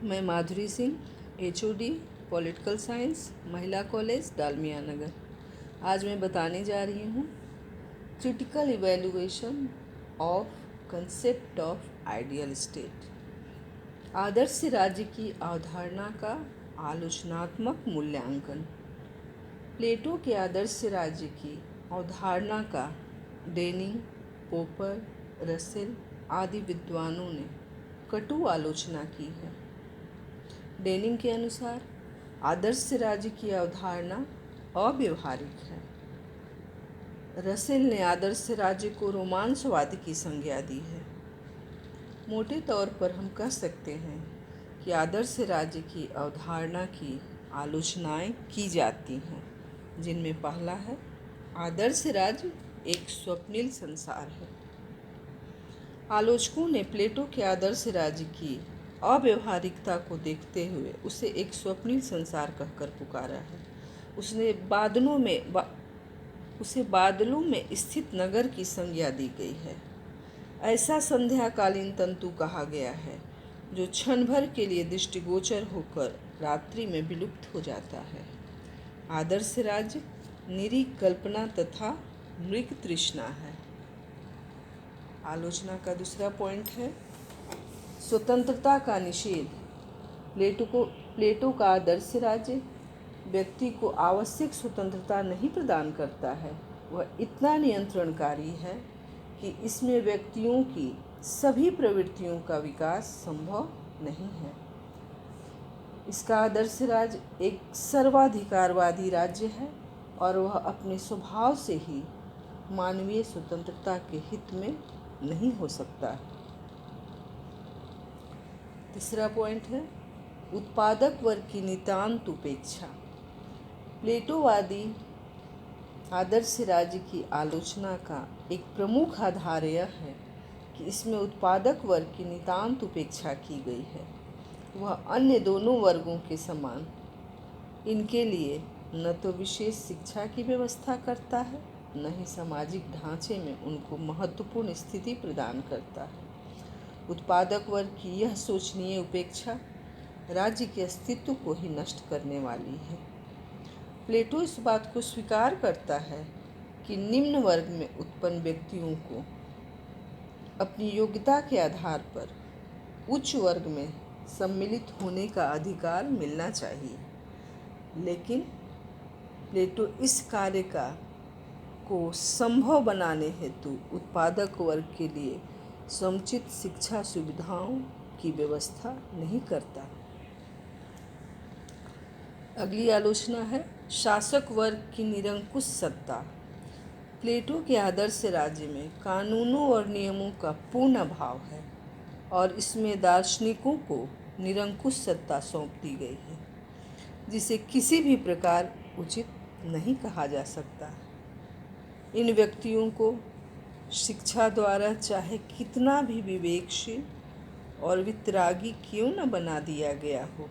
मैं Madhuri Singh, HOD political science, महिला college Dalmia Nagar. आज मैं बताने जा रही हूँ critical evaluation of concept of ideal state. आदर्श राज्य की अवधारणा का आलोचनात्मक मूल्यांकन। प्लेटो के आदर्श राज्य की अवधारणा का डेनिंग, पोपर, रसेल आदि विद्वानों ने कटु आलोचना की है। डेनिंग के अनुसार आदर्श राज्य की अवधारणा अव्यवहारिक है। रसेल ने आदर्श राज्य को रोमांचवाद की संज्ञा दी है। मोटे तौर पर हम कह सकते हैं कि आदर्श राज्य की अवधारणा की आलोचनाएं की जाती हैं, जिनमें पहला है आदर्श राज्य एक स्वप्निल संसार है। आलोचकों ने प्लेटो के आदर्श राज्य की अव्यवहारिकता को देखते हुए उसे एक स्वप्निल संसार कहकर पुकारा है। उसे बादलों में स्थित नगर की संज्ञा दी गई है। ऐसा संध्याकालीन तंतु कहा गया है जो क्षण भर के लिए दृष्टिगोचर होकर रात्रि में विलुप्त हो जाता है। आदर्श राज्य निरी कल्पना तथा मृग तृष्णा है। आलोचना का दूसरा पॉइंट है स्वतंत्रता का निषेध। प्लेटो का आदर्श राज्य व्यक्ति को आवश्यक स्वतंत्रता नहीं प्रदान करता है। वह इतना नियंत्रणकारी है कि इसमें व्यक्तियों की सभी प्रवृत्तियों का विकास संभव नहीं है। इसका आदर्श राज्य एक सर्वाधिकारवादी राज्य है और वह अपने स्वभाव से ही मानवीय स्वतंत्रता के हित में नहीं हो सकता। तीसरा पॉइंट है उत्पादक वर्ग की नितांत उपेक्षा। प्लेटोवादी आदर्श राज्य की आलोचना का एक प्रमुख आधार यह है कि इसमें उत्पादक वर्ग की नितांत उपेक्षा की गई है। वह अन्य दोनों वर्गों के समान इनके लिए न तो विशेष शिक्षा की व्यवस्था करता है, न ही सामाजिक ढांचे में उनको महत्वपूर्ण स्थिति प्रदान करता है। उत्पादक वर्ग की यह सोचनीय उपेक्षा राज्य के अस्तित्व को ही नष्ट करने वाली है। प्लेटो इस बात को स्वीकार करता है कि निम्न वर्ग में उत्पन्न व्यक्तियों को अपनी योग्यता के आधार पर उच्च वर्ग में सम्मिलित होने का अधिकार मिलना चाहिए, लेकिन प्लेटो इस कार्य को संभव बनाने हेतु उत्पादक वर्ग के लिए समुचित शिक्षा सुविधाओं की व्यवस्था नहीं करता। अगली आलोचना है शासक वर्ग की निरंकुश सत्ता। प्लेटो के आदर्श राज्य में कानूनों और नियमों का पूर्ण अभाव है और इसमें दार्शनिकों को निरंकुश सत्ता सौंप दी गई है, जिसे किसी भी प्रकार उचित नहीं कहा जा सकता। इन व्यक्तियों को शिक्षा द्वारा चाहे कितना भी विवेकशील और वितरागी क्यों न बना दिया गया हो,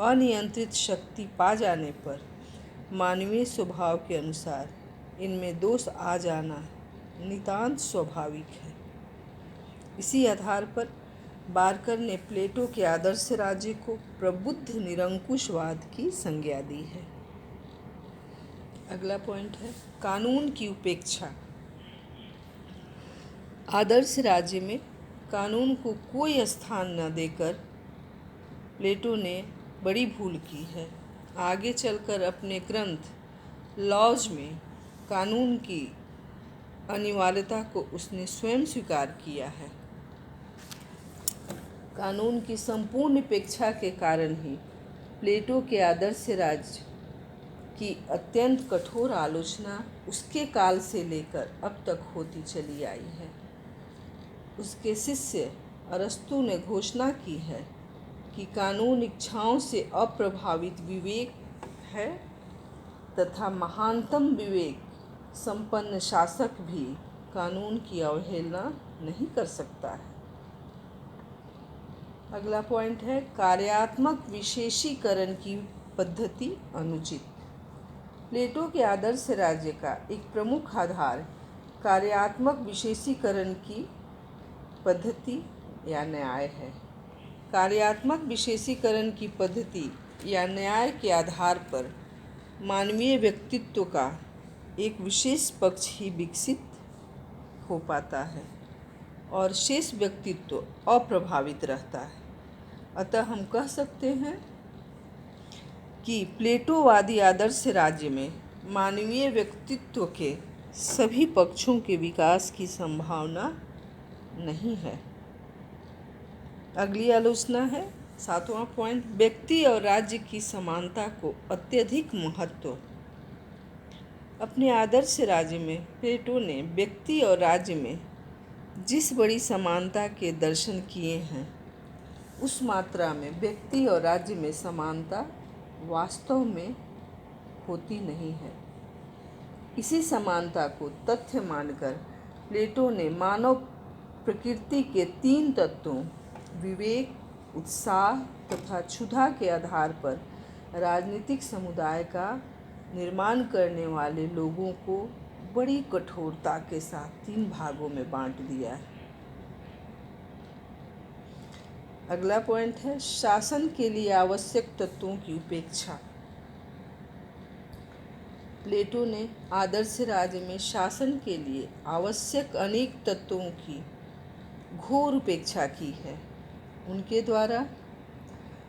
अनियंत्रित शक्ति पा जाने पर मानवीय स्वभाव के अनुसार इनमें दोष आ जाना नितांत स्वाभाविक है। इसी आधार पर बार्कर ने प्लेटो के आदर्श राज्य को प्रबुद्ध निरंकुशवाद की संज्ञा दी है। अगला पॉइंट है कानून की उपेक्षा। आदर्श राज्य में कानून को कोई स्थान न देकर प्लेटो ने बड़ी भूल की है। आगे चलकर अपने ग्रंथ लॉज में कानून की अनिवार्यता को उसने स्वयं स्वीकार किया है। कानून की संपूर्ण उपेक्षा के कारण ही प्लेटो के आदर्श राज्य की अत्यंत कठोर आलोचना उसके काल से लेकर अब तक होती चली आई है। उसके शिष्य अरस्तु ने घोषणा की है कि कानून इच्छाओं से अप्रभावित विवेक है तथा महानतम विवेक संपन्न शासक भी कानून की अवहेलना नहीं कर सकता है। अगला पॉइंट है कार्यात्मक विशेषीकरण की पद्धति अनुचित। प्लेटो के आदर्श राज्य का एक प्रमुख आधार कार्यात्मक विशेषीकरण की पद्धति या न्याय है। कार्यात्मक विशेषीकरण की पद्धति या न्याय के आधार पर मानवीय व्यक्तित्व का एक विशेष पक्ष ही विकसित हो पाता है और शेष व्यक्तित्व अप्रभावित रहता है। अतः हम कह सकते हैं कि प्लेटोवादी आदर्श राज्य में मानवीय व्यक्तित्व के सभी पक्षों के विकास की संभावना नहीं है। अगली आलोचना है 7वां पॉइंट, व्यक्ति और राज्य की समानता को अत्यधिक महत्व। अपने आदर्श राज्य में प्लेटो ने व्यक्ति और राज्य में जिस बड़ी समानता के दर्शन किए हैं, उस मात्रा में व्यक्ति और राज्य में समानता वास्तव में होती नहीं है। इसी समानता को तथ्य मानकर प्लेटो ने मानव प्रकृति के 3 तत्वों विवेक, उत्साह तथा क्षुधा के आधार पर राजनीतिक समुदाय का निर्माण करने वाले लोगों को बड़ी कठोरता के साथ 3 भागों में बांट दिया है। अगला पॉइंट है शासन के लिए आवश्यक तत्वों की उपेक्षा। प्लेटो ने आदर्श राज्य में शासन के लिए आवश्यक अनेक तत्वों की घोर उपेक्षा की है। उनके द्वारा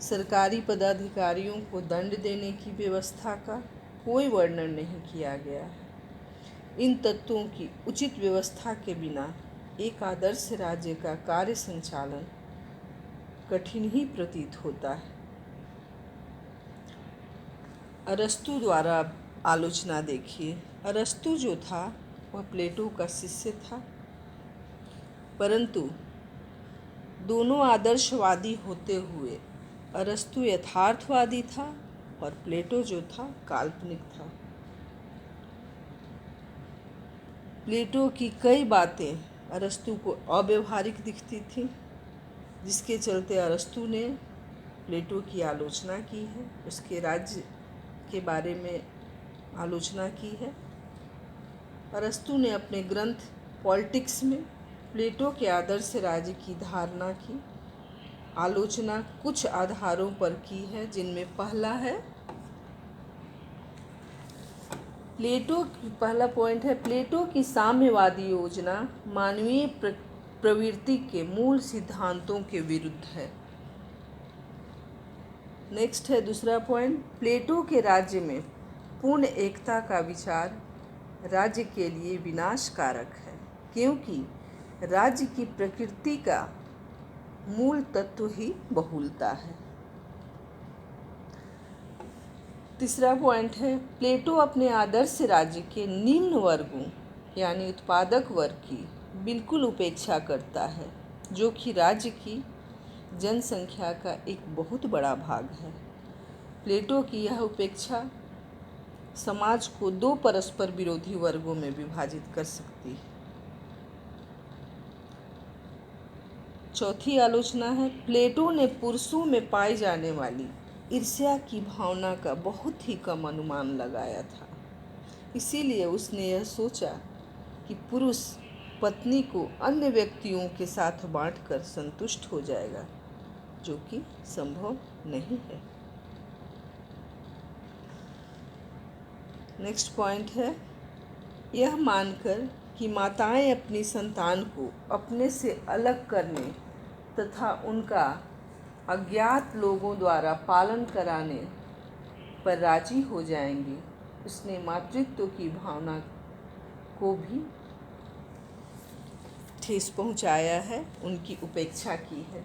सरकारी पदाधिकारियों को दंड देने की व्यवस्था का कोई वर्णन नहीं किया गया है। इन तत्वों की उचित व्यवस्था के बिना एक आदर्श राज्य का कार्य संचालन कठिन ही प्रतीत होता है। अरस्तु द्वारा आलोचना देखिए। अरस्तु जो था वह प्लेटो का शिष्य था, परंतु दोनों आदर्शवादी होते हुए अरस्तु यथार्थवादी था और प्लेटो जो था काल्पनिक था। प्लेटो की कई बातें अरस्तु को अव्यवहारिक दिखती थी, जिसके चलते अरस्तु ने प्लेटो की आलोचना की है, उसके राज्य के बारे में आलोचना की है। अरस्तु ने अपने ग्रंथ पॉलिटिक्स में प्लेटो के आदर्श राज्य की धारणा की आलोचना कुछ आधारों पर की है, जिनमें पहला है पहला पॉइंट है प्लेटो की साम्यवादी योजना मानवीय प्रवृत्ति के मूल सिद्धांतों के विरुद्ध है। नेक्स्ट है दूसरा पॉइंट, प्लेटो के राज्य में पूर्ण एकता का विचार राज्य के लिए विनाशकारक है, क्योंकि राज्य की प्रकृति का मूल तत्व ही बहुलता है। तीसरा पॉइंट है प्लेटो अपने आदर्श राज्य के निम्न वर्गों यानी उत्पादक वर्ग की बिल्कुल उपेक्षा करता है, जो कि राज्य की जनसंख्या का एक बहुत बड़ा भाग है। प्लेटो की यह उपेक्षा समाज को 2 परस्पर विरोधी वर्गों में विभाजित कर सकती है। चौथी आलोचना है प्लेटो ने पुरुषों में पाई जाने वाली ईर्ष्या की भावना का बहुत ही कम अनुमान लगाया था। इसीलिए उसने यह सोचा कि पुरुष पत्नी को अन्य व्यक्तियों के साथ बांटकर संतुष्ट हो जाएगा, जो कि संभव नहीं है। नेक्स्ट पॉइंट है यह मानकर कि माताएं अपनी संतान को अपने से अलग करने तथा उनका अज्ञात लोगों द्वारा पालन कराने पर राजी हो जाएंगी, उसने मातृत्व की भावना को भी ठेस पहुंचाया है, उनकी उपेक्षा की है।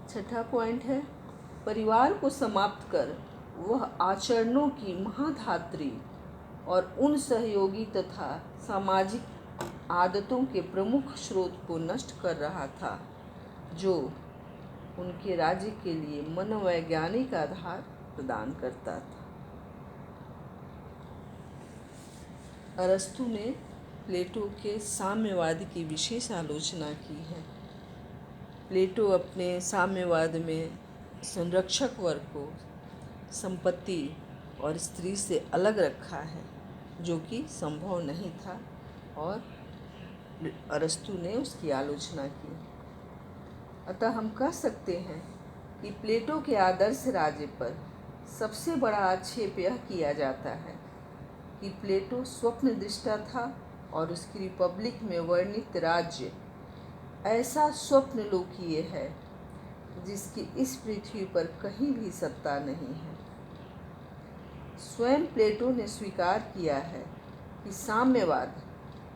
छठा पॉइंट है परिवार को समाप्त कर वह आचरणों की महाधात्री और उन सहयोगी तथा सामाजिक आदतों के प्रमुख स्रोत को नष्ट कर रहा था, जो उनके राज्य के लिए मनोवैज्ञानिक आधार प्रदान करता था। अरस्तु ने प्लेटो के साम्यवाद की विशेष आलोचना की है। प्लेटो अपने साम्यवाद में संरक्षक वर्ग को संपत्ति और स्त्री से अलग रखा है, जो कि संभव नहीं था, और अरस्तु ने उसकी आलोचना की। अतः हम कह सकते हैं कि प्लेटो के आदर्श राज्य पर सबसे बड़ा आक्षेप यह किया जाता है कि प्लेटो स्वप्न दृष्टा था और उसकी रिपब्लिक में वर्णित राज्य ऐसा स्वप्न लोकीय है जिसकी इस पृथ्वी पर कहीं भी सत्ता नहीं है। स्वयं प्लेटो ने स्वीकार किया है कि साम्यवाद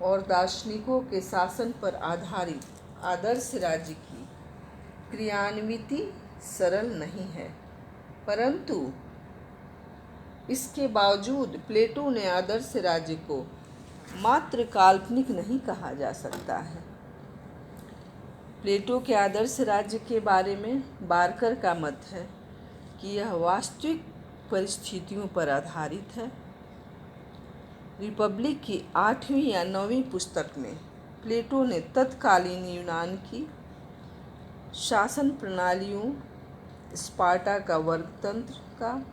और दार्शनिकों के शासन पर आधारित आदर्श राज्य की क्रियान्विति सरल नहीं है, परंतु इसके बावजूद प्लेटो ने आदर्श राज्य को मात्र काल्पनिक नहीं कहा जा सकता है। प्लेटो के आदर्श राज्य के बारे में बार्कर का मत है कि यह वास्तविक परिस्थितियों पर आधारित है। रिपब्लिक की 8वीं या 9वीं पुस्तक में प्लेटो ने तत्कालीन यूनान की शासन प्रणालियों, स्पार्टा का वर्गतंत्र का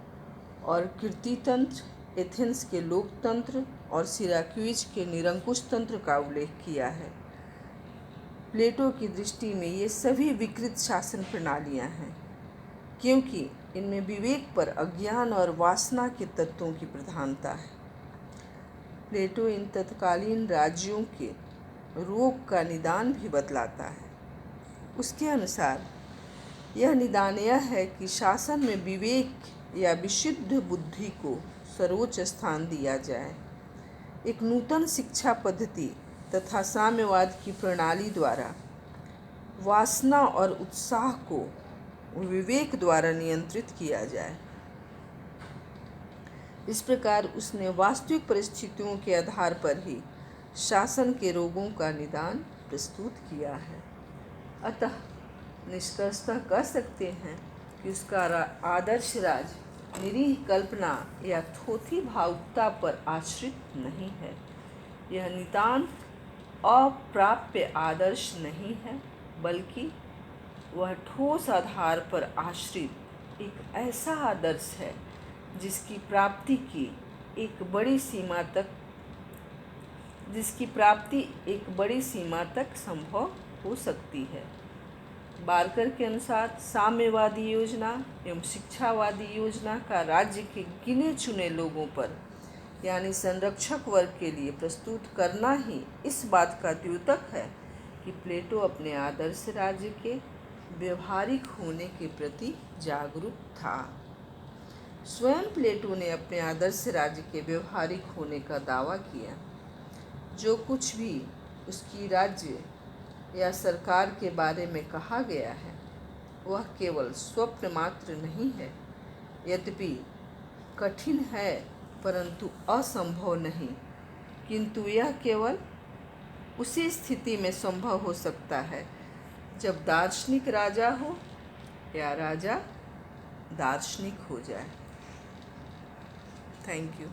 और कीर्तितंत्र, एथेंस के लोकतंत्र और सिराक्यूज के निरंकुश तंत्र का उल्लेख किया है। प्लेटो की दृष्टि में ये सभी विकृत शासन प्रणालियाँ हैं, क्योंकि इनमें विवेक पर अज्ञान और वासना के तत्वों की प्रधानता है। प्लेटो इन तत्कालीन राज्यों के रोग का निदान भी बतलाता है। उसके अनुसार यह निदान यह है कि शासन में विवेक या विशुद्ध बुद्धि को सर्वोच्च स्थान दिया जाए। एक नूतन शिक्षा पद्धति तथा साम्यवाद की प्रणाली द्वारा वासना और उत्साह को विवेक द्वारा नियंत्रित किया जाए। इस प्रकार उसने वास्तविक परिस्थितियों के आधार पर ही शासन के रोगों का निदान प्रस्तुत किया है। अतः निष्कर्षतः कह सकते हैं कि उसका आदर्श राज निरीह कल्पना या थोथी भावुकता पर आश्रित नहीं है। यह नितांत अप्राप्य आदर्श नहीं है, बल्कि वह ठोस आधार पर आश्रित एक ऐसा आदर्श है जिसकी प्राप्ति एक बड़ी सीमा तक संभव हो सकती है। बार्कर के अनुसार साम्यवादी योजना एवं शिक्षावादी योजना का राज्य के गिने चुने लोगों पर यानी संरक्षक वर्ग के लिए प्रस्तुत करना ही इस बात का द्योतक है कि प्लेटो अपने आदर्श राज्य के व्यवहारिक होने के प्रति जागरूक था। स्वयं प्लेटो ने अपने आदर्श राज्य के व्यवहारिक होने का दावा किया। जो कुछ भी उसकी राज्य या सरकार के बारे में कहा गया है वह केवल स्वप्न मात्र नहीं है, यद्यपि कठिन है परंतु असंभव नहीं, किंतु यह केवल उसी स्थिति में संभव हो सकता है जब दार्शनिक राजा हो या राजा दार्शनिक हो जाए। Thank you.